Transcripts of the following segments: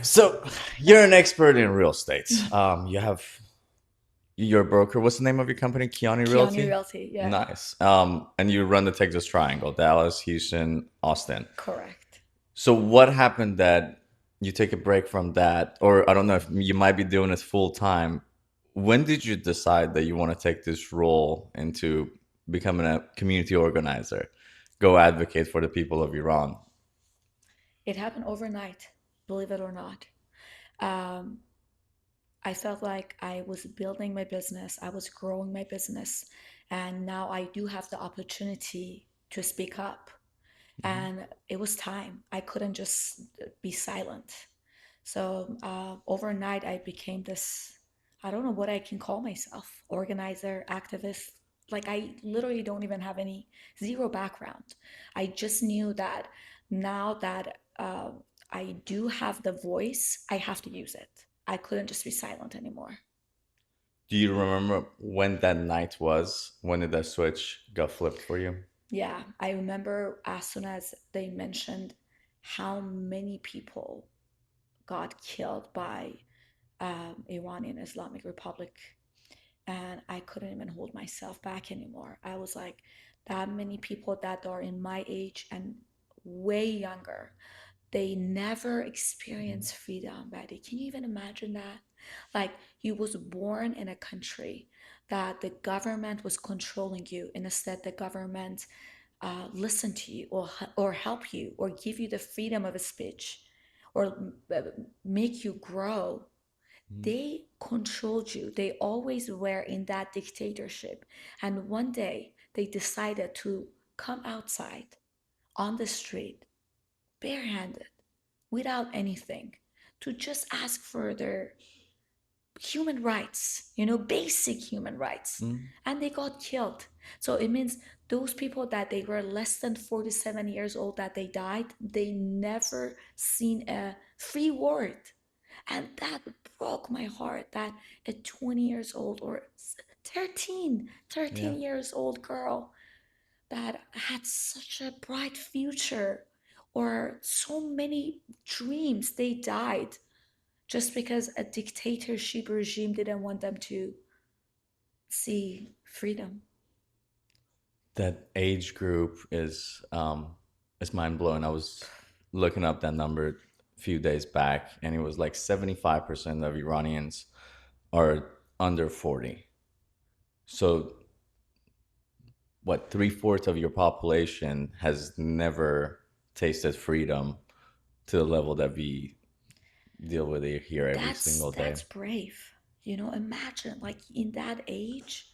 So you're an expert in real estate. You're a broker. What's the name of your company? Kiani Kiani Realty? Realty, yeah, Nice. And you run the Texas Triangle, Dallas, Houston, Austin. correct. So what happened that you take a break from that, or I don't know if you might be doing it full time. When did you decide that you want to take this role into becoming a community organizer, go advocate for the people of Iran? It happened overnight, believe it or not. Um, I felt like I was building my business, I was growing my business, and now I do have the opportunity to speak up. Mhm. And it was time. I couldn't just be silent. So overnight, I became this, I don't know what I can call myself, organizer, activist. Like I literally don't even have any zero background. I just knew that now that I do have the voice, I have to use it. I couldn't just be silent anymore. Do you remember when that night was? When did that switch got flipped for you? Yeah, I remember as soon as they mentioned how many people got killed by Iranian Islamic Republic, and I couldn't even hold myself back anymore. I was like, that many people that are in my age and way younger, they never Mhm. experienced freedom, Betty. Can you even imagine that? Like you was born in a country that the government was controlling you, and instead the government listen to you or help you or give you the freedom of a speech or make you grow. Mhm. They controlled you. They always were in that dictatorship. And one day they decided to come outside on the street barehanded without anything to just ask for their human rights, basic human rights. Mhm. And they got killed. So it means those people that they were less than 47 years old that they died, they never seen a free word. And that broke my heart that a 20 years old or 13, Yeah. 13 years old girl that had such a bright future or so many dreams, they died just because a dictatorship regime didn't want them to see freedom. That age group is mind blowing. I was looking up that number a few days back, and it was like 75% of Iranians are under 40. So what, three-fourths of your population has never tasted freedom to the level that we deal with it here every That's single day. that's brave. Imagine like in that age,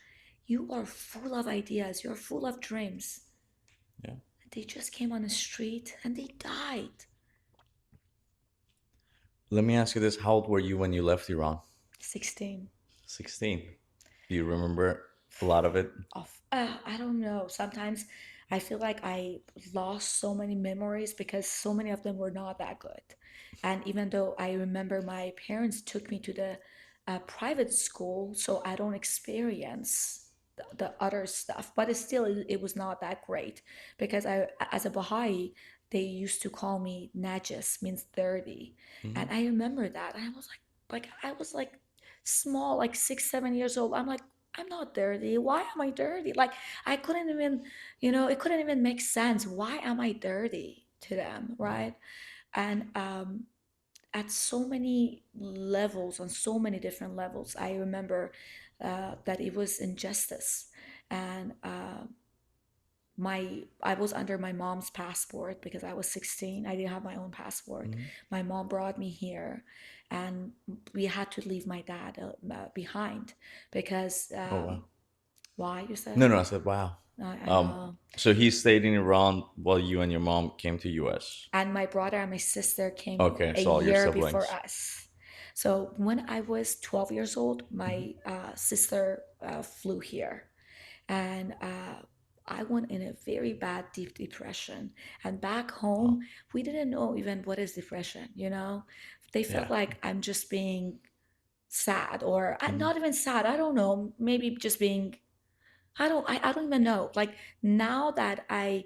you are full of ideas, you're full of dreams. Yeah. They just came on the street and they died. Let me ask you this. How old were you when you left Iran? 16. 16. Do you remember a lot of it? Of I don't know. Sometimes I feel like I lost so many memories because so many of them were not that good. And even though I remember my parents took me to the private school, so I don't experience the other stuff, but it still it was not that great because I as a Bahai they used to call me najis, means dirty, Hmm. and I remember that. And I was like I was like small, like 6, 7 years old. I'm like I'm not dirty. Why am I dirty? Like I couldn't even, it couldn't even make sense. Why am I dirty to them, right? And at so many levels, on so many different levels, I remember that it was injustice, and my I was under my mom's passport because I was 16. I didn't have my own passport. Hmm. My mom brought me here, and we had to leave my dad behind because Oh, wow. why you said? No, no, I said, wow. I know. So he stayed in Iran while you and your mom came to US. And my brother and my sister came Okay, a so all your year before siblings. us. So when I was 12 years old, Hmm. my sister flew here, and I went in a very bad, deep depression. And back Oh, home, we didn't know even what is depression, They felt yeah. like I'm just being sad, or Hmm. not even sad. I don't know, maybe just being I don't even know. Like now that I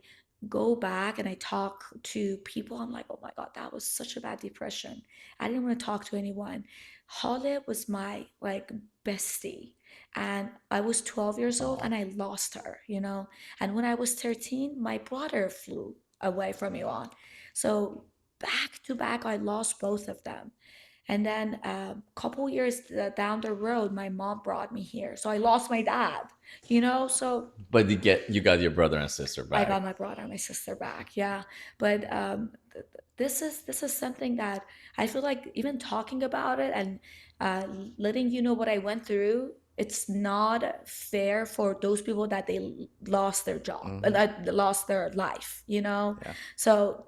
go back and I talk to people, I'm like, oh my God, that was such a bad depression. I didn't want to talk to anyone. Holly was my like bestie. And I was 12 years old Oh, and I lost her, you know. And when I was 13, my brother flew away from Iran. So back to back, I lost both of them. And then a couple years down the road, my mom brought me here. So I lost my dad, you know. So but you got your brother and sister I back. got my brother and my sister back. Yeah, but this is something that I feel like even talking about it and uh, letting you know what I went through. It's not fair for those people that they lost their job, Hmm. lost their life. You know, Yeah. so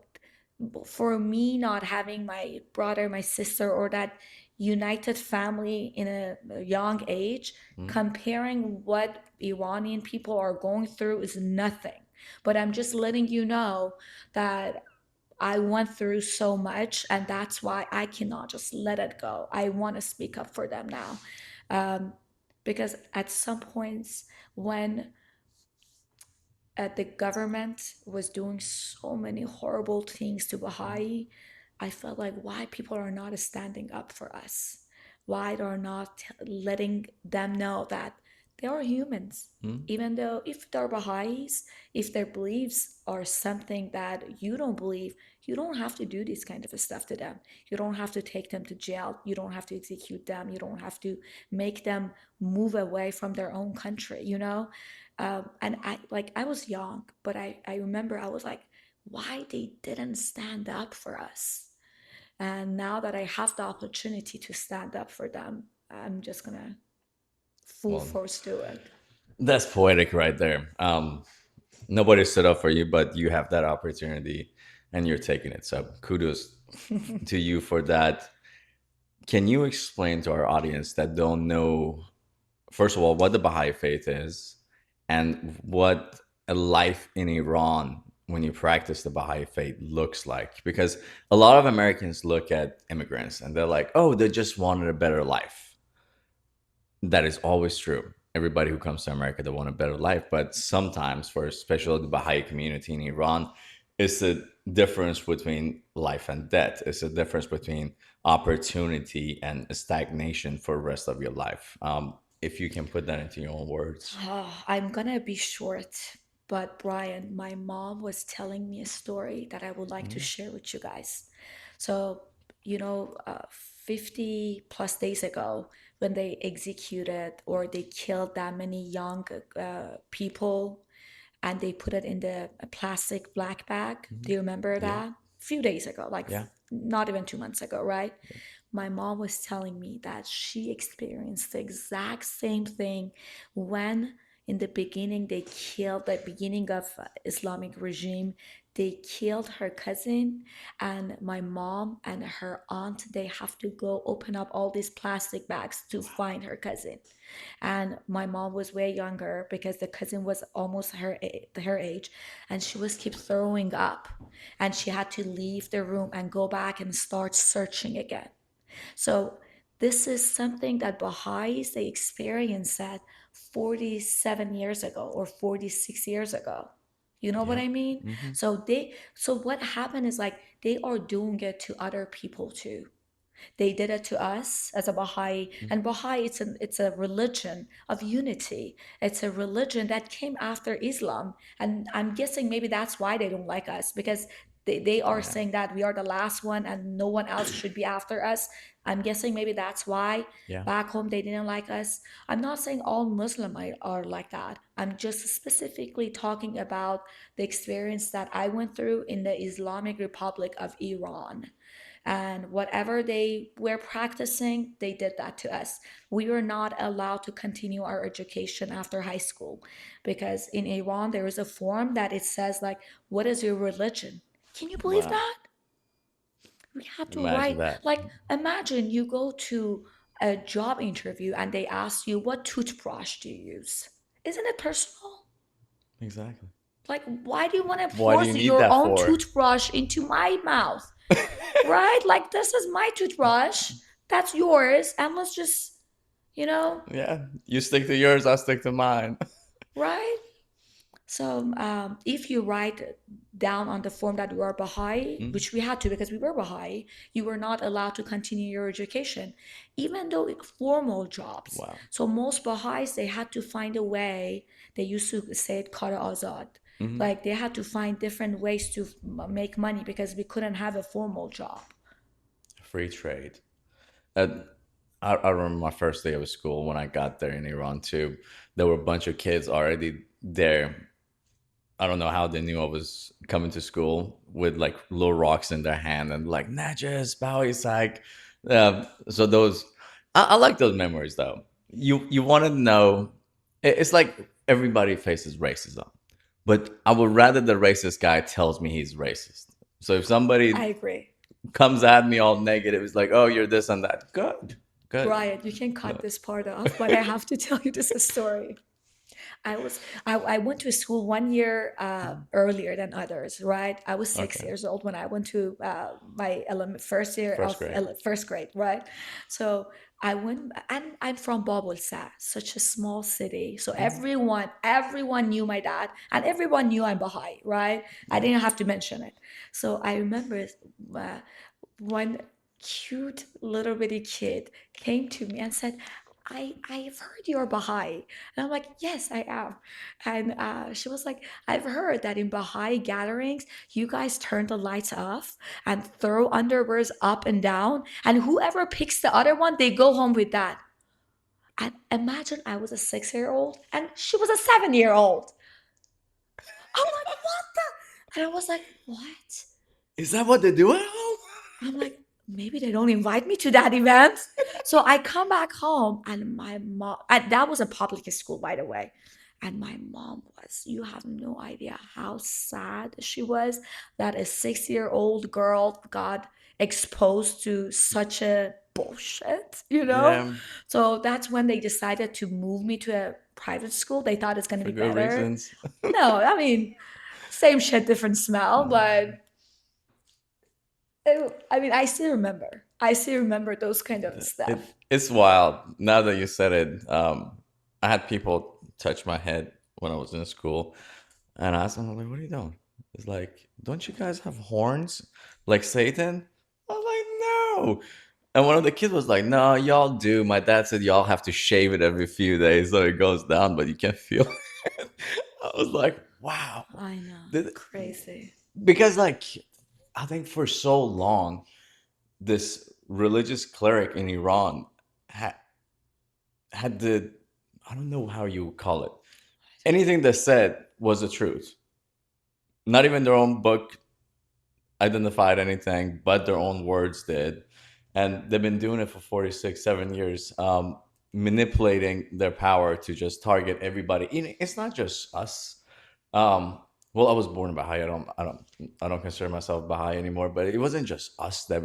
for me not having my brother, my sister, or that united family in a young age, Hmm. comparing what Iranian people are going through is nothing. But I'm just letting you know that I went through so much, and that's why I cannot just let it go. I want to speak up for them now. Um, because at some points, when the government was doing so many horrible things to Bahai, I felt like why people are not standing up for us, why they're not letting them know that they are humans. Hmm. Even though if they're Baha'is, if their beliefs are something that you don't believe, you don't have to do this kind of stuff to them. You don't have to take them to jail. You don't have to execute them. You don't have to make them move away from their own country, you know? And I was young, but I remember I was like, why they didn't stand up for us? And now that I have the opportunity to stand up for them, I'm just gonna full Well, force do it. that's poetic right there. Nobody stood up for you, but you have that opportunity and you're taking it. So kudos to you for that. Can you explain to our audience that don't know, first of all, what the Baha'i faith is and what a life in Iran when you practice the Baha'i faith looks like? Because a lot of Americans look at immigrants and they're like, oh, they just wanted a better life. That is always true. Everybody who comes to America, they want a better life. But sometimes, for especially the Baha'i community in Iran, it's a difference between life and death. It's a difference between opportunity and stagnation for the rest of your life. If you can put that into your own words. I'm gonna be short, but Brian, my mom was telling me a story that I would like to Mhm. share with you guys. So, you know, 50 plus days ago, when they executed or they killed that many young people and they put it in the a plastic black bag. Do Mhm. you remember Yeah, that? A few days ago, like yeah, not even 2 months ago, right? yeah. My mom was telling me that she experienced the exact same thing when in the beginning they killed the beginning of Islamic regime, they killed her cousin, and my mom and her aunt, they have to go open up all these plastic bags to find her cousin. And my mom was way younger because the cousin was almost her age, and she was keep throwing up, and she had to leave the room and go back and start searching again. So this is something that Baha'is they experienced at 47 years ago or 46 years ago. You know what Yeah. I mean? Hmm. So what happened is like they are doing it to other people too. They did it to us as a Baha'i, and Baha'i it's a religion of unity. It's a religion that came after Islam, and I'm guessing maybe that's why they don't like us because they are Yeah, saying that we are the last one and no one else should be after us. I'm guessing maybe that's why yeah. back home they didn't like us. I'm not saying all Muslim are like that. I'm just specifically talking about the experience that I went through in the Islamic Republic of Iran, and whatever they were practicing, they did that to us. We were not allowed to continue our education after high school because in Iran there is a form that it says like, what is your religion? Can you believe Wow. that? We have to Imagine write, that. like, imagine you go to a job interview and they ask you, what toothbrush do you use? Isn't it personal? Exactly. Like, why do you want to What do you force need your that own for? toothbrush into my mouth? Right? Like, this is my toothbrush. That's yours. And let's just, you know, Yeah, you stick to yours, I'll stick to mine. right? So if you write down on the form that you are Bahai, Mm. which we had to because we were Bahai, you were not allowed to continue your education, even though formal jobs. Wow. So most Baha'is, they had to find a way. They used to say it kara azad. Hmm. Like they had to find different ways to make money because we couldn't have a formal job. Free trade. Uh, I remember my first day of school when I got there in Iran too. There were a bunch of kids already there. I don't know how they knew I was coming to school with like little rocks in their hand and like Najas, Bowie Psych. So those, I like those memories though. You want to know, it's like everybody faces racism, but I would rather the racist guy tells me he's racist. So if I somebody agree. comes at me all negative, it's like, oh, you're this and that. Good, good. Brian, you can cut No. this part off, but I have to tell you this story. I went to school 1 year earlier than others, right? I was six Okay. years old when I went to my first year First of grade. first grade, right? So I went, and I'm from Babelsa, such a small city. So Mhm. everyone knew my dad, and everyone knew I'm Baha'i, right? I Yeah. didn't have to mention it. So I remember uh, one cute little bitty kid came to me and said, I've heard you're Baha'i. And I'm like, yes, I am. And she was like, I've heard that in Baha'i gatherings, you guys turn the lights off and throw underwears up and down. And whoever picks the other one, they go home with that. And imagine I was a 6 year old and she was a 7 year old. I'm like, what the? And I was like, what? Is that what they do at home? I'm like, maybe they don't invite me to that event. So I come back home and my mom, and that was a public school, by the way. And my mom was, you have no idea how sad she was that a 6 year old girl got exposed to such a bullshit, you know? Yeah, So that's when they decided to move me to a private school. They thought it's going to for be good better. reasons. No, I mean, same shit, different smell, but I mean, I still remember. I still remember those kind of stuff. It's wild. Now that you said it, I had people touch my head when I was in school, and I asked them, like, "What are you doing?" It's like, "Don't you guys have horns like Satan?" I was like, "No." And one of the kids was like, "No, y'all do. My dad said y'all have to shave it every few days so it goes down, but you can feel it." I was like, "Wow." I know, Did- crazy. Because like I think for so long this religious cleric in Iran had the, I don't know how you would call it. Anything they said was the truth. Not even their own book identified anything, but their own words did. And they've been doing it for 46, 7 years, manipulating their power to just target everybody. It's not just us. Um, well, I was born in Bahai. I don't consider myself Bahai anymore. But it wasn't just us that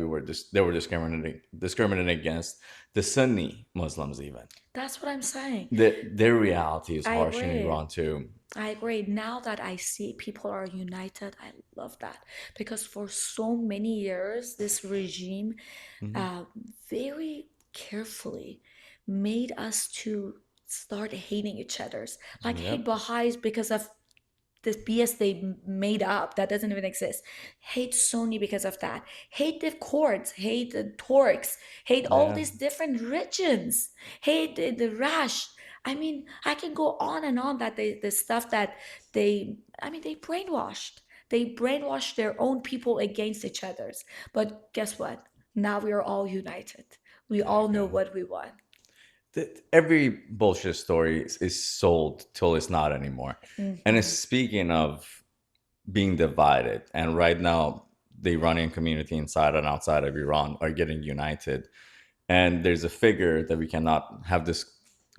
they were discriminating against the Sunni Muslims even. That's what I'm saying. Their reality is I harsh in agree. Iran too. I agree. Now that I see people are united, I love that because for so many years, this regime Hmm. uh, very carefully made us to start hating each other's. Like hate Yep. Baha'is because of this BS they made up that doesn't even exist. Hate Sony because of that. Hate the Kurds. Hate the Turks. Hate all Yeah. these different regions. Hate the Rash. I mean, I can go on and on that the stuff that I mean, they brainwashed. They brainwashed their own people against each other's. But guess what? Now we are all united. We There you all know go. what we want. Every bullshit story is sold till it's not anymore. And it's Hmm. speaking of being divided, and right now the Iranian community inside and outside of Iran are getting united. And there's a figure that we cannot have this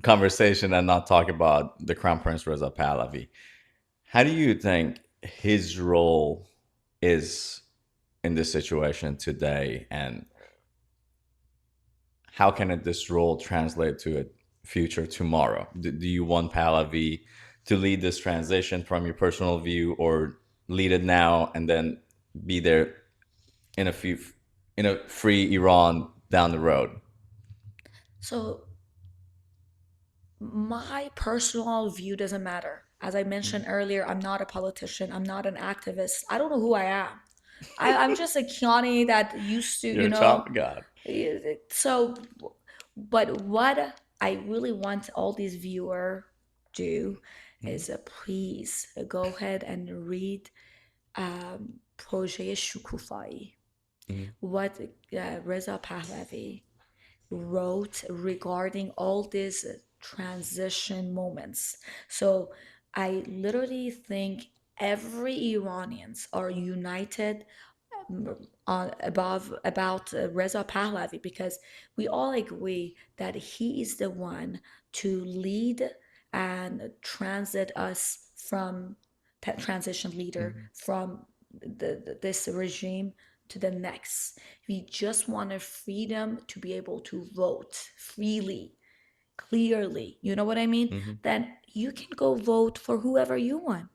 conversation and not talk about, the Crown Prince Reza Pahlavi. How do you think his role is in this situation today, and how can this role translate to a future tomorrow? Do you want Pahlavi to lead this transition from your personal view, or lead it now and then be there in a few in a free Iran down the road? So my personal view doesn't matter. As I Mhm. mentioned earlier, I'm not a politician. I'm not an activist. I don't know who I am. I'm just a Kiani that used to, You're a child of God. so, but what I really want all these viewer do Mhm. is please go ahead and read پروژه شکوفایی. Mhm. What Reza Pahlavi wrote regarding all these transition moments. So I literally think every Iranians are united above about Reza Pahlavi, because we all agree that he is the one to lead and transit us from transition leader Mhm. from this regime to the next. We just want a freedom to be able to vote freely, clearly. You know what I mean? Mhm. Then you can go vote for whoever you want.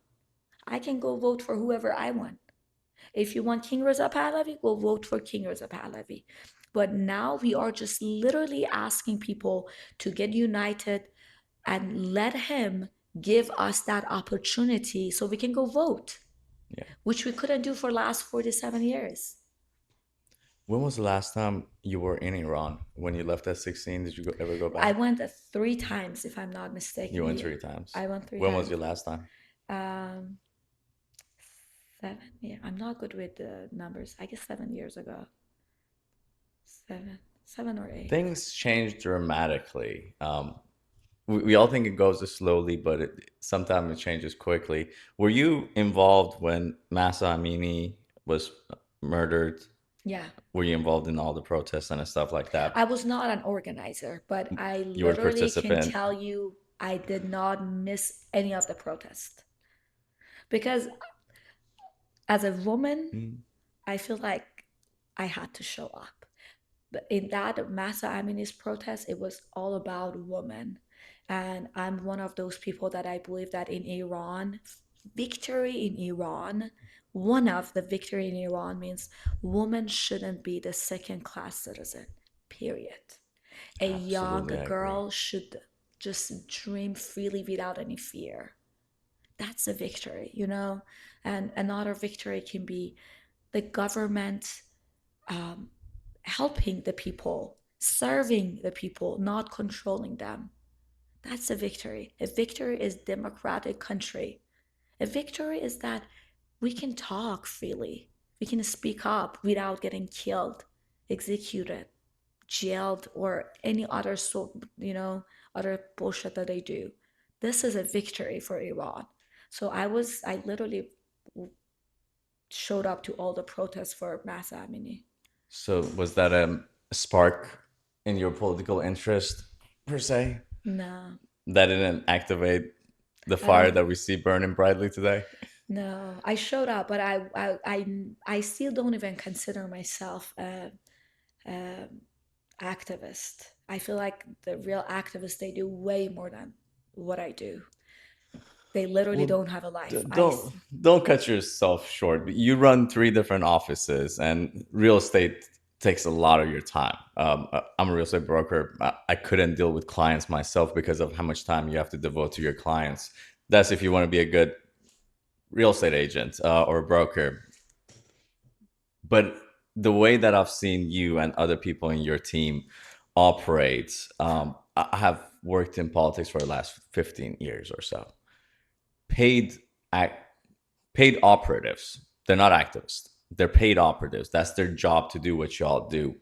I can go vote for whoever I want. If you want King Reza Pahlavi, go vote for King Reza Pahlavi. But now we are just literally asking people to get united and let him give us that opportunity so we can go vote, Yeah. which we couldn't do for the last 47 years. When was the last time you were in Iran? When you left at 16, did you ever go I back? went 3 times, if I'm not You mistaken. went Yeah, 3 times. I went three When was times. your last time? Um, 7. Yeah, I'm not good with the numbers. I guess 7 years ago. 7, 7 or 8. Things changed dramatically. We all think it goes slowly, but sometimes it changes quickly. Were you involved when Masa Amini was murdered? Yeah, Were you involved in all the protests and stuff like I that? was not an organizer, but I You were a literally can participant. tell you I did not miss any of the protest because as a woman, Mm. I feel like I had to show up. But in that Massa Amini's protest, it was all about women. And I'm one of those people that I believe that in Iran, victory in Iran, one of the victory in Iran means women shouldn't be the second class citizen, period. A young Absolutely, I agree. girl should just dream freely without any fear. That's a victory, you know? And another victory can be the government um, helping the people, serving the people, not controlling them. That's a victory. A victory is democratic country. A victory is that we can talk freely. We can speak up without getting killed, executed, jailed, or any other sort, other bullshit that they do. This is a victory for Iran. So I literally showed up to all the protests for Masa Amini. So, was that a spark in your political interest, per se? No, That didn't activate the I fire don't. that we see burning brightly today? No, I showed up, but I still don't even consider myself a activist. I feel like the real activists, they do way more than what I do. They literally Well, don't have a life. don't cut yourself short. You run three different offices, and real estate takes a lot of your time. I'm a real estate broker. I couldn't deal with clients myself because of how much time you have to devote to your clients. That's if you want to be a good real estate agent or a broker. But the way that I've seen you and other people in your team operate, I have worked in politics for the last 15 years or so. Paid act paid operatives. They're not activists. They're paid operatives. That's their job to do what y'all do.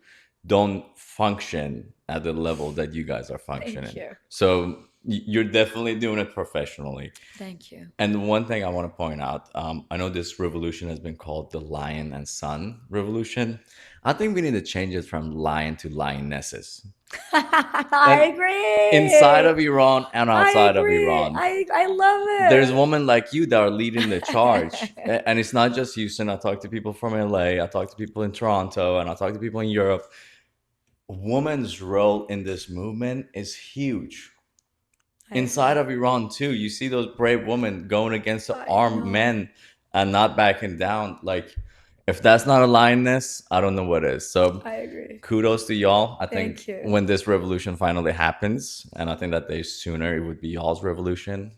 Don't function at the level that you guys are Thank functioning. you. So you're definitely doing it professionally. Thank you. And one thing I want to point out, I know this revolution has been called the Lion and Sun Revolution. I think we need to change it from lion to lionesses. I And inside agree. of Iran and I outside of agree. Iran, I love there's it. women like you that are leading the charge. And it's not just Houston. I talk to people from LA, I talk to people in Toronto, and I talk to people in Europe. Women's role in this movement is huge. I Inside agree. of Iran, too, you see those brave women going against the I armed know. men and not backing down. Like, if that's not a lioness, I don't know what is. So, I agree. kudos to y'all. I think Thank you. when this revolution finally happens, and I think that day sooner it would be y'all's revolution.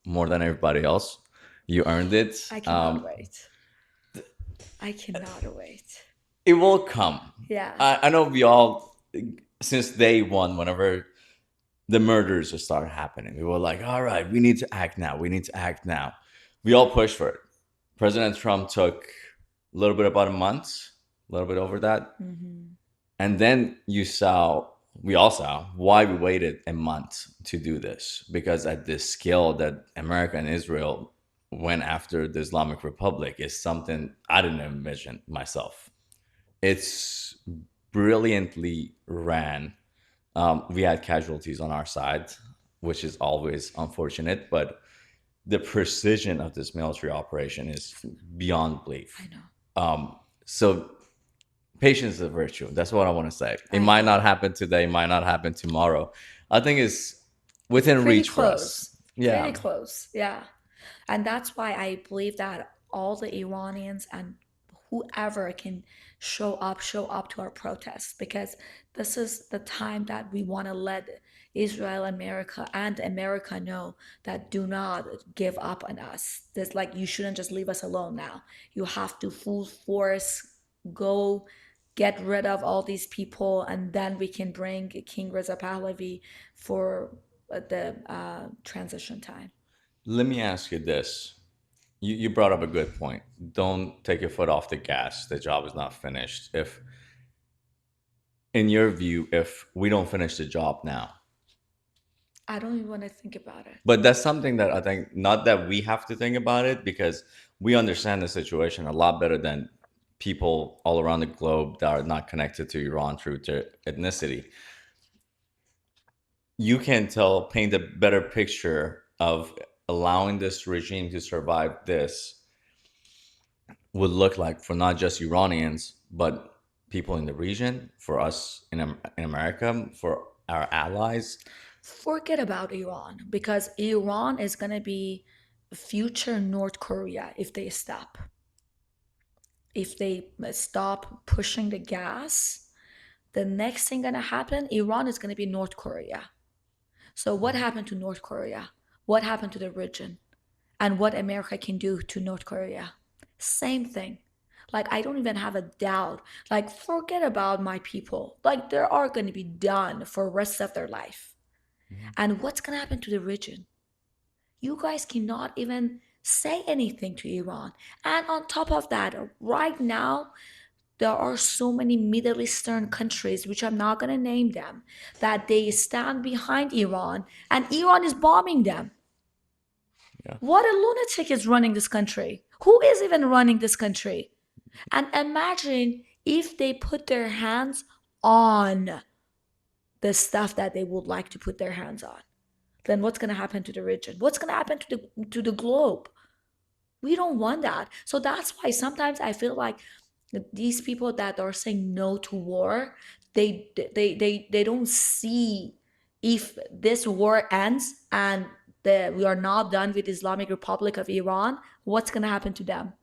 more than everybody else. You earned it. I cannot wait. I cannot wait. It will come. Yeah. I know we all, since day one, whenever the murders started happening, we were like, all right, we need to act now. We need to act now. We all pushed for it. President Trump took a little bit about a month, a little bit over that. Hmm. And then we all saw why we waited a month to do this. Because at this scale that America and Israel went after the Islamic Republic is something I didn't envision myself. It's brilliantly ran. We had casualties on our side, which is always unfortunate, but the precision of this military operation is beyond I belief. know. So patience is a virtue. That's what I want to say. It I might not agree. happen today, might not happen tomorrow. I think it's within Pretty reach for us. close. Pretty Yeah. close. Yeah. And that's why I believe that all the Iranians and whoever can show up to our protests, because this is the time that we want to let Israel, America, and America know that do not give up on us. This, like, you shouldn't just leave us alone now. You have to full force go get rid of all these people, and then we can bring King Reza Pahlavi for the transition time. Let me ask you this. You brought up a good point. Don't take your foot off the gas. The job is not finished. If, in your view, if we don't finish the job now, I don't even want to think about it. but that's something that I think, not that we have to think about it, because we understand the situation a lot better than people all around the globe that are not connected to Iran through their ethnicity. You can paint a better picture of allowing this regime to survive this would look like for not just Iranians, but people in the region, for us in America, for our allies. Forget about Iran, because Iran is going to be future North Korea if they stop. If they stop pushing the gas, the next thing going to happen, Iran is going to be North Korea. So what happened to North Korea? What happened to the region? And what America can do to North Korea? Same thing. Like, I don't even have a doubt. Like, forget about my people. Like, they are going to be done for the rest of their life. Mhm. And what's going to happen to the region? You guys cannot even say anything to Iran. And on top of that, right now, there are so many Middle Eastern countries, which I'm not going to name them, that they stand behind Iran, and Iran is bombing them. Yeah. What a lunatic is running this country. Who is even running this country? And imagine if they put their hands on the stuff that they would like to put their hands on. Then what's going to happen to the region? What's going to happen to the globe? We don't want that. So that's why sometimes I feel like these people that are saying no to war, they don't see, if this war ends and we are not done with Islamic Republic of Iran, what's going to happen to them?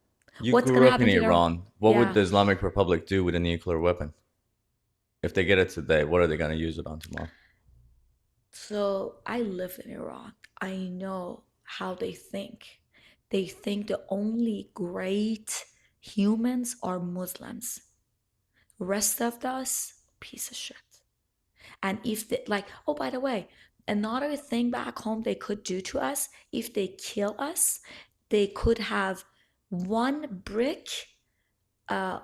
You What's going grew to up in happen to their, Iran. What would yeah. the Islamic Republic do with a nuclear weapon? If they get it today, what are they going to use it on tomorrow? So I live in Iran. I know how they think. They think the only great humans are Muslims. Rest of us, piece of shit. And if they, like, oh, by the way, another thing back home they could do to us, if they kill us, they could have one brick uh,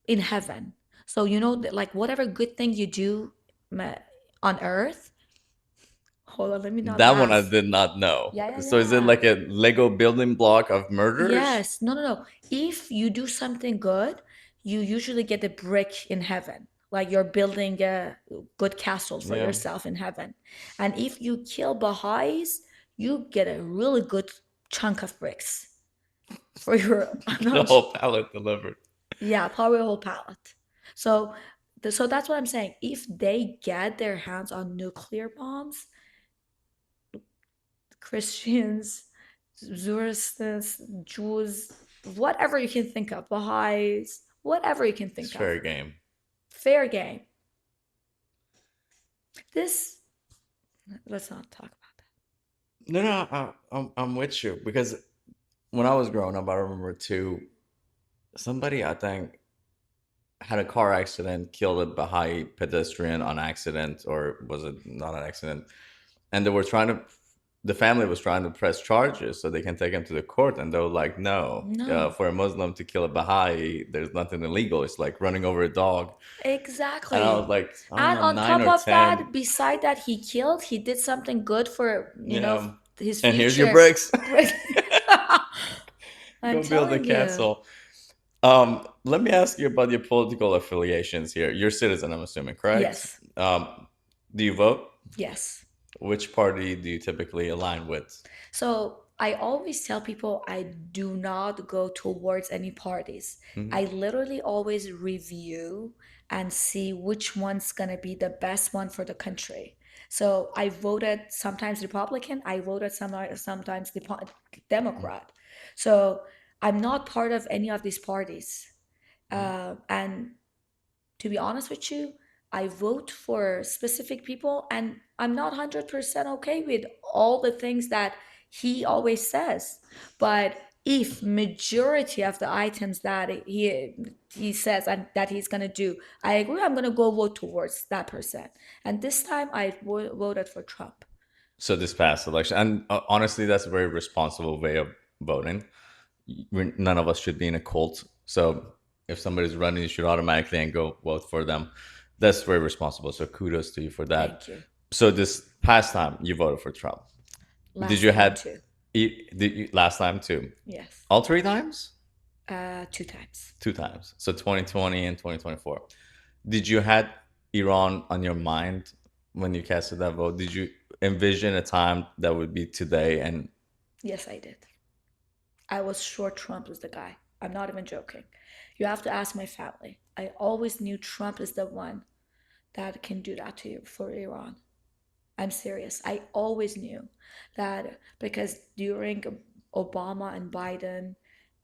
in heaven. So, like, whatever good thing you do on earth, hold on, let me not That one I laugh. did not know. Yeah, yeah, So is it yeah. like a Lego building block of murders? Yes. No, no, no. If you do something good, you usually get a brick in heaven. Like, you're building a good castle for Yeah. yourself in heaven. And if you kill Baha'is, you get a really good chunk of bricks for your The whole palette delivered. yeah, probably a whole pallet. So so that's what I'm saying. If they get their hands on nuclear bombs, Christians, Zoroastrians, Jews, whatever you can think of, Baha'is, whatever you can It's think of. fair game. Fair game. This, let's not talk about that. No, no, I'm with you because when I was growing up, I remember too. Somebody I think had a car accident, killed a Bahai pedestrian on accident, or was it not an accident? And they were trying to, the family was trying to press charges so they can take him to the court, and they were like, no, No, for a Muslim to kill a Bahai, there's nothing illegal. It's like running over a dog. And I was exactly. like, I don't And know, on nine top or of ten. that, beside that he killed, he did something good for, Yeah. his And here's your future. bricks. I'm Go build a telling you. castle. Let me ask you about your political affiliations here. You're a citizen, I'm assuming, correct? Yes. Do you vote? Yes. Which party do you typically align with? So I always tell people I do not go towards any parties. I Hmm. literally always review and see which one's gonna be the best one for the country. So I voted sometimes Republican, I voted sometimes Democrat. So I'm not part of any of these parties. And to be honest with you, I vote for specific people and I'm not 100% okay with all the things that he always says. But if majority of the items that he says and that he's going to do, I agree, I'm going to go vote towards that person. And this time I voted for Trump. So this past election, and honestly, that's a very responsible way of voting. None of us should be in a cult. So if somebody's running, you should automatically and go vote for them. That's very responsible. So kudos to you for that. Thank you. So this past time, you voted for Trump. Did Last you time had too. did you last time too? Yes. All three times? Two times. Two times. So 2020 and 2024. Did you had Iran on your mind when you casted that vote? Did you envision a time that would be today? And Yes, I did. I was sure Trump is the guy. I'm not even joking. You have to ask my family. I always knew Trump is the one that can do that to you for Iran. I'm serious. I always knew that because during Obama and Biden,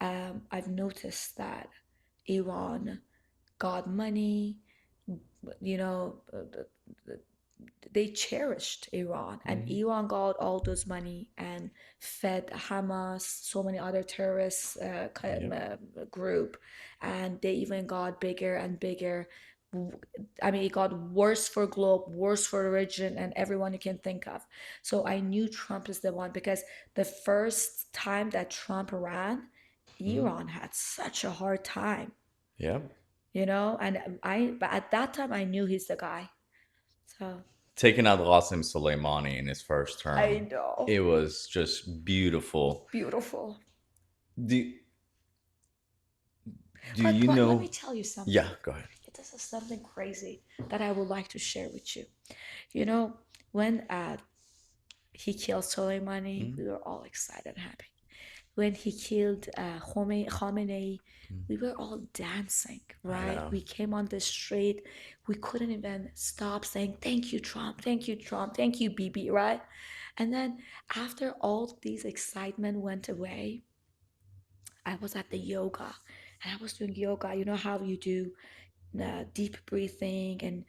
I've noticed that Iran got money, you know, they cherished Iran, and mhm. Iran got all those money and fed Hamas, so many other terrorist Yep. group, and they even got bigger and bigger. I mean, it got worse for globe, worse for the region, and everyone you can think of. So I knew Trump is the one because the first time that Trump ran, Mhm. Iran had such a hard time, Yep. and but at that time I knew he's the guy. So Taking out Qasim Soleimani in his first I term, know. it was just beautiful. Beautiful. Do do But you let me know? tell you Yeah, something. go ahead. This is something crazy that I would like to share with you. You know, when he killed Soleimani, Mhm. we were all excited and happy. When he killed Khamenei, we were all dancing, I right? know. We came on the street. We couldn't even stop saying, "Thank you, Trump. Thank you, Trump. Thank you, Bibi," right? And then after all these excitement went away, I was at the yoga and I was doing yoga. You know how you do deep breathing and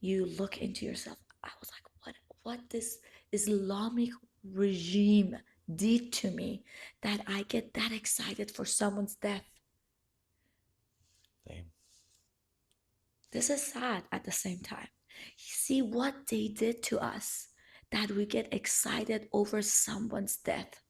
you look into yourself. I was like, what this Islamic regime did to me that I get that excited for someone's death. Damn. This is sad at the same time. See what they did to us that we get excited over someone's death.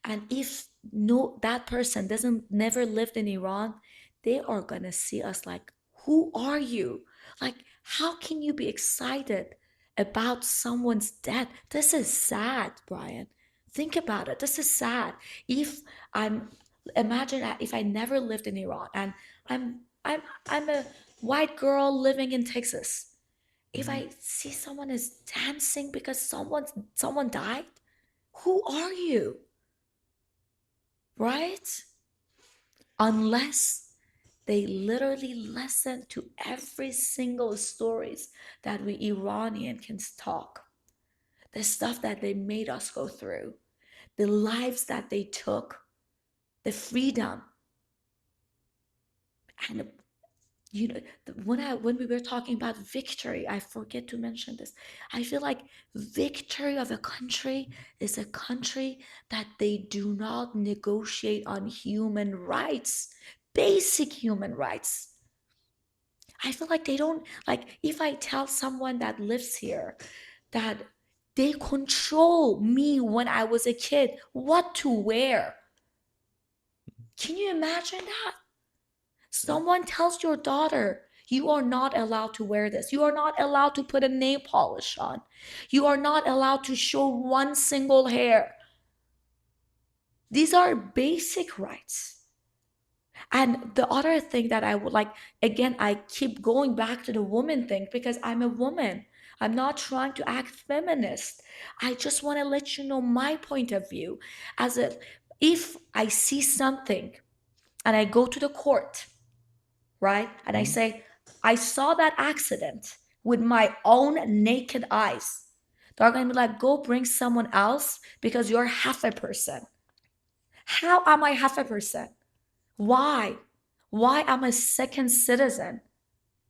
And if no that person doesn't never lived in Iran, they are gonna see us like, who are you? Like, how can you be excited about someone's death? This is sad, Brian. Think about it. This is sad. If I'm imagine if I never lived in Iran and I'm I'm I'm a white girl living in Texas. If Mhm. I see someone is dancing because someone died, who are you? Right? Unless they literally listen to every single stories that we Iranian can talk, the stuff that they made us go through, the lives that they took, the freedom, and You know, when we were talking about victory, I forget to mention this. I feel like victory of a country is a country that they do not negotiate on human rights, basic human rights. I feel like they don't, like, if I tell someone that lives here that they control me when I was a kid, what to wear. Can you imagine that? Someone tells your daughter, you are not allowed to wear this. You are not allowed to put a nail polish on. You are not allowed to show one single hair. These are basic rights. And the other thing that I would like, again, I keep going back to the woman thing because I'm a woman. I'm not trying to act feminist. I just want to let you know my point of view. As a, if I see something and I go to the court, right? And I Mhm. say, I saw that accident with my own naked eyes. They're going to be like, go bring someone else because you're half a person. How am I half a person? Why? Why am I second citizen?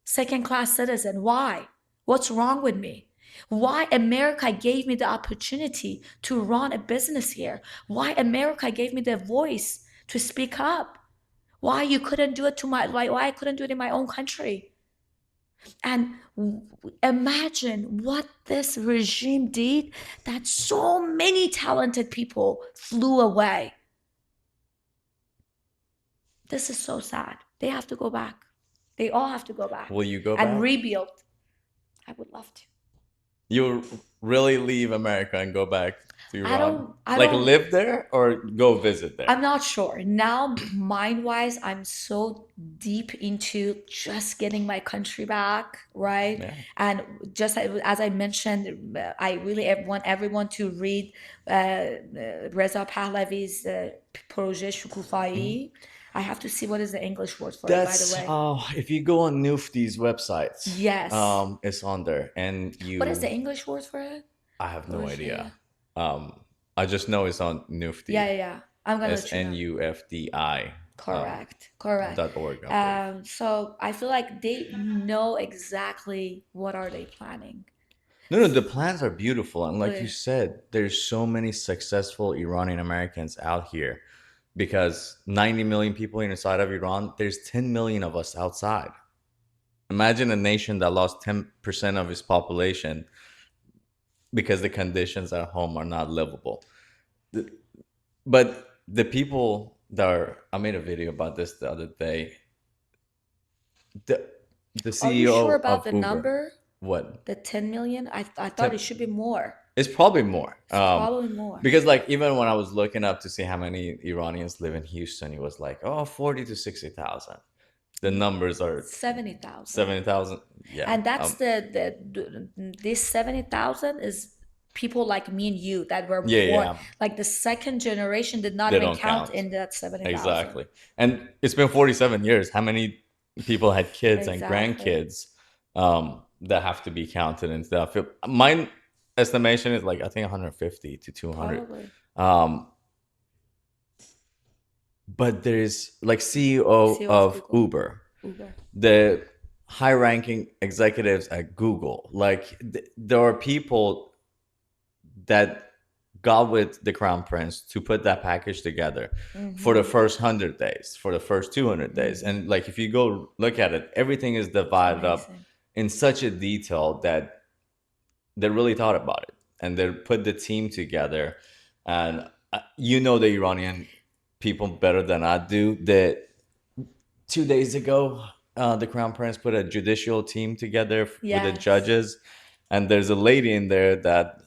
Second class citizen? Why? What's wrong with me? Why America gave me the opportunity to run a business here? Why America gave me the voice to speak up? Why you couldn't do it to my why I couldn't do it in my own country? And imagine what this regime did that so many talented people flew away. This is so sad. They have to go back. They all have to go Will back you go and back? rebuild. I would love to. You'll really leave America and go back to I Iran? don't I Like don't live there or go visit there? I'm not sure. Now, mind wise, I'm so deep into just getting my country back, right? Yeah. And just as I mentioned, I really want everyone to read Reza Pahlavi's Projet Mhm. Shukufai. I have to see what is the English word for it, by the That's way. if you go on Nufti's website, Yes. it's on there, and What is the you. English word for it? I have no idea. Projet. I just know it's on Yeah, Nufti. yeah, yeah. I'm gonna It's let you know. NUFDI Correct, correct. .org, I believe. So I feel like they know exactly what are they planning. No, no, the plans are beautiful, and like you Really, said, there's so many successful Iranian Americans out here because 90 million people inside of Iran. There's 10 million of us outside. Imagine a nation that lost 10% of its population because the conditions at home are not livable. But the people that are, I made a video about this the other day. The the are you sure CEO about of the Uber, number? what? The 10 million? I thought it Te- should be more. It's probably more. It's probably more. Because like even when I was looking up to see how many Iranians live in Houston, it was like, oh, 40 to 60,000. The numbers are 70,000. 70,000. Yeah. And that's this 70,000 is people like me and you that were Yeah, born. yeah. Like the second generation did not They even don't count count. in that 70,000. Exactly. And it's been 47 years. How many people had kids and Exactly. grandkids that have to be counted and stuff? My estimation is like, I think 150 to 200. Probably. Um, but there's like CEO CEO of of Google. Uber, Uber. the high ranking executives at Google. Like, there are people that got with the crown prince to put that package together for the Mm-hmm. first 100 days, for the first 200 days. Mm-hmm. And like if you go look at it, everything is It's divided up amazing. in such a detail that they really thought about it and they put the team together. And you know the Iranian people better than I do that 2 days ago, the crown prince put a judicial team together with the Yes. judges, and there's a lady in there that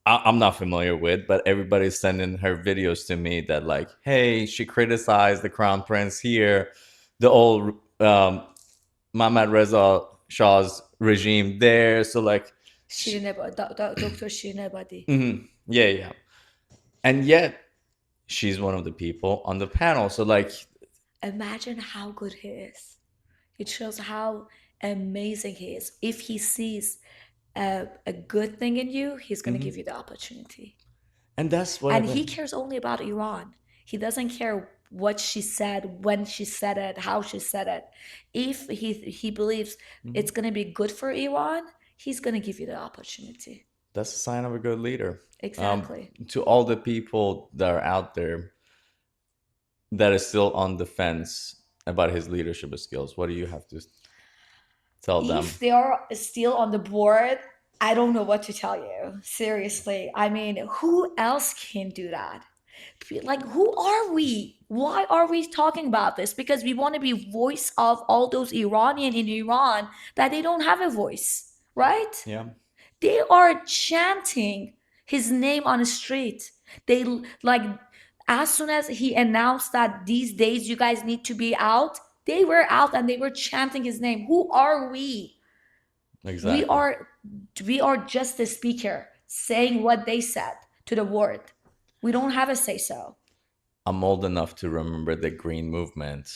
I'm not familiar with, but everybody's sending her videos to me that like, hey, she criticized the crown prince here, the old Mohammad Reza Shah's regime there. So like, Shirin Dr. Shirin Ebadi. yeah, yeah, and yet she's one of the people on the panel. So like, Imagine how good he is. It shows how amazing he is. If he sees a good thing in you, he's going to give mhm. you the opportunity. And that's what I've And he been. cares only about Iran. He doesn't care. what she said, when she said it, how she said it. If he believes it's Mhm. going to be good for Iran, he's going to give you the opportunity. That's a sign of a good leader. Exactly. To all the people that are out there that is still on the fence about his leadership skills, what do you have to tell them? If they are still on the board, I don't know what to tell you. Seriously. I mean, who else can do that? Like, who are we? Why are we talking about this? Because we want to be voice of all those Iranian in Iran that they don't have a voice, right? Yeah, They are chanting his name on the street. They like, as soon as he announced that these days you guys need to be out, they were out and they were chanting his name. Who are we? We exactly. are we are just the speaker saying what they said to the world. We don't have a say so. I'm old enough to remember the Green Movement,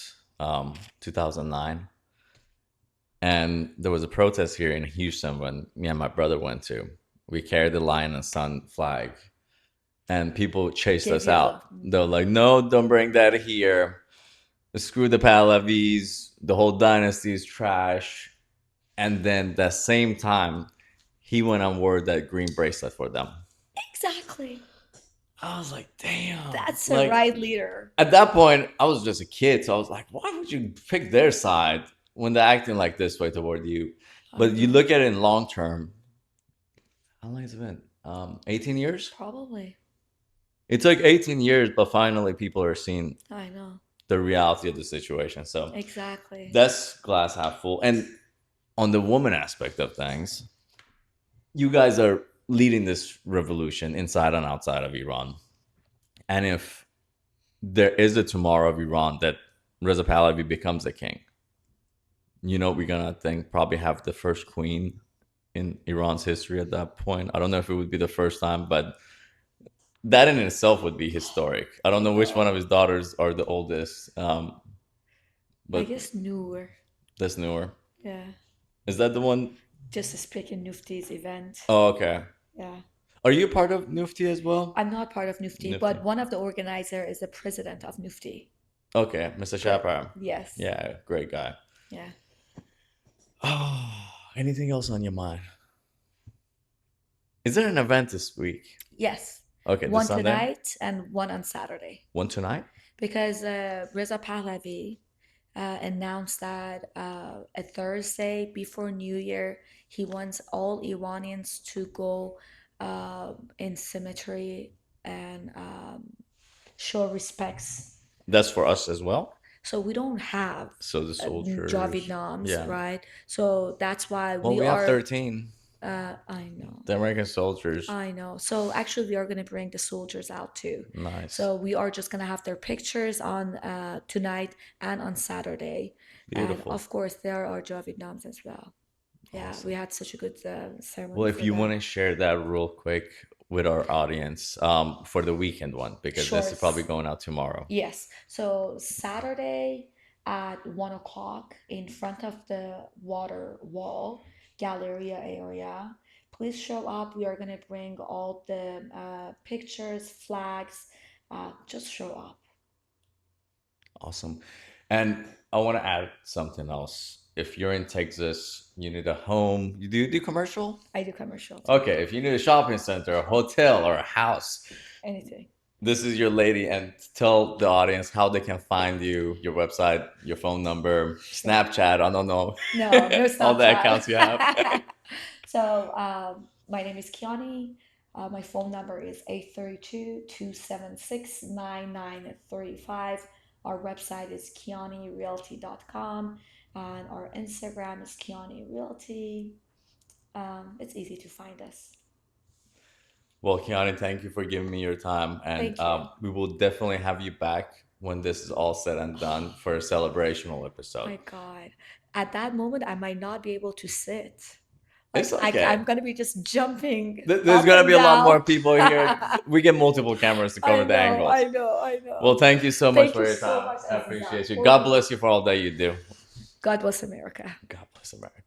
2009. And there was a protest here in Houston when me and my brother went to. We carried the Lion and Sun flag, and people chased Give us you the out. They were like, "No, don't bring that here. Screw the Pahlavis. The whole dynasty is trash." And then that same time, he went on word that green bracelet for them. exactly. I was like, "Damn!" That's a Like right leader. at that point, I was just a kid, so I was like, "Why would you pick their side when they're acting like this way toward you?" I But you know. look at it in long term. How long has it been? 18 years. Probably. It took 18 years, but finally people are seeing I know. the reality of the situation. So Exactly. that's glass half full. And on the woman aspect of things, you guys are leading this revolution inside and outside of Iran. And if there is a tomorrow of Iran that Reza Pahlavi becomes the king, we're gonna think probably have the first queen in Iran's history at that point. I don't know if it would be the first time, but that in itself would be historic. I don't I know which one know. of his daughters are the oldest, I but guess newer. that's newer. Yeah. Is that the one? Just to speak in Nufti's event. Oh, okay. Yeah. Are you part of Nufti as well? I'm not part of Nufti, Nufti. but one of the organizer is the president of Nufti. Okay, Mr. Great. Shapar. Yes. Yeah, great guy. Yeah. Oh, anything else on your mind? Is there an event this week? Yes. Okay, this One Sunday? tonight and one on Saturday. One tonight? Because Reza Pahlavi announced that a Thursday before New Year, he wants all Iranians to go in cemetery and show respects. That's for us as well. So we don't have So the Javid soldiers. Nams, Yeah. right? So that's why Well, we we have are. 13. I know. The American soldiers. I know. So actually, we are going to bring the soldiers out too. Nice. So we are just going to have their pictures on tonight and on Saturday. And Beautiful. of course, there are Javid Nams as well. Yeah, we Awesome. had such a good Well, ceremony if for you want them. to share that real quick with our audience, for the weekend one, because this Sure. is probably going out tomorrow. Yes. So Saturday at 1 o'clock in front of the water wall, Galleria area. Please show up. We are gonna bring all the pictures, flags. Just show up. Awesome. And I want to add something else. If you're in Texas, you need a home. You do commercial? I do commercial too. Okay. If you need a shopping center, a hotel, or a house, Anything. this is your lady. And tell the audience how they can find you, your website, your phone number, Sure. Snapchat. I don't know. No, no All the accounts you have. Snapchat. So my name is Kiani. My phone number is 832-276-9935. Our website is kianirealty.com and our Instagram is Kiani Realty. It's easy to find us. Well, Kiani, thank you for giving me your time. And Thank you. we will definitely have you back when this is all said and done for a celebrational episode. My God. At that moment, I might not be able to sit. It's Like okay. I'm gonna be just jumping There's up gonna and be a lot more down. people here. We get multiple cameras to cover I the know, I angles. know, I Well, know. thank you so much Thank for you your so time. much, I Aziza, appreciate you. for God bless you for all that you do. God bless America. God bless America.